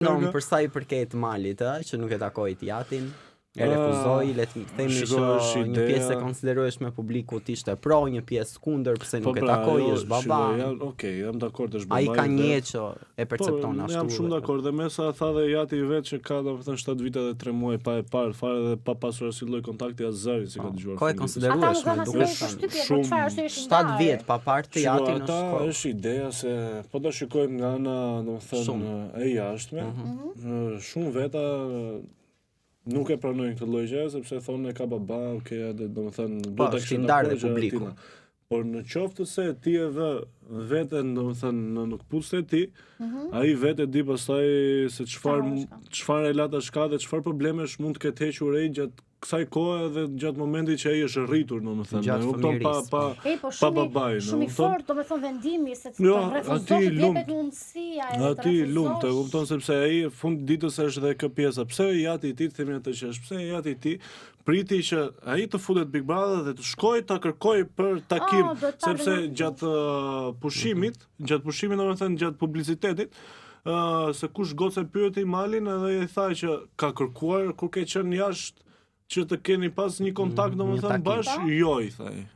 Për sa I përket Malit, që nuk e takoi Tiatin, e refuzoi, le të themi që një pjesë e konsiderueshme publikut ishte pro, një pjesë kundër, pse nuk e takoi, është baba. Okej, jam dakord, është baba. Ai ka një që e percepton ashtu. Jam shumë dakord, dhe me sa tha dhe Jati vetë që ka domethënë 7 vite dhe 3 muaj pa e parë fare dhe pa pasur asnjë lloj kontakti as zëri, si ka dëgjuar. Ko e konsiderueshme, duket 7 vjet pa parë të Jatin është kohë. Është ideja se po do shikojmë nga ana domethënë e jashtme, shumë veta nuk e pranojnë këtë lloj gjëje sepse thonë e ka baba, okay, domethënë duhet të kishte ndarë publiku. Por në qoftë se ti e vë veten domethënë në këpucët e tij, ai vetë di pastaj se çfarë relatash ka dhe çfarë problemesh mund të ketë hequr ai gjatë kësaj kohe dhe gjatë momentit që ai është rritur, domethënë, e kupton pa babai, shumë I fortë, domethënë vendimi se të refuzoj të jepet mundësia e të aty lumt, e kupton sepse ai fund ditës është edhe kjo pjesa. Pse Jati I tij themi atë që është, pse Jati I tij priti që ai të futet Big Brother dhe të shkojë ta kërkojë për takim, sepse gjatë pushimit domethënë gjatë publicitetit, se kush gocë pyeti Malin edhe I tha që ka kërkuar kur ke qenë jashtë që të keni pas një kontakt domethënë bashkë, jo I tha ai.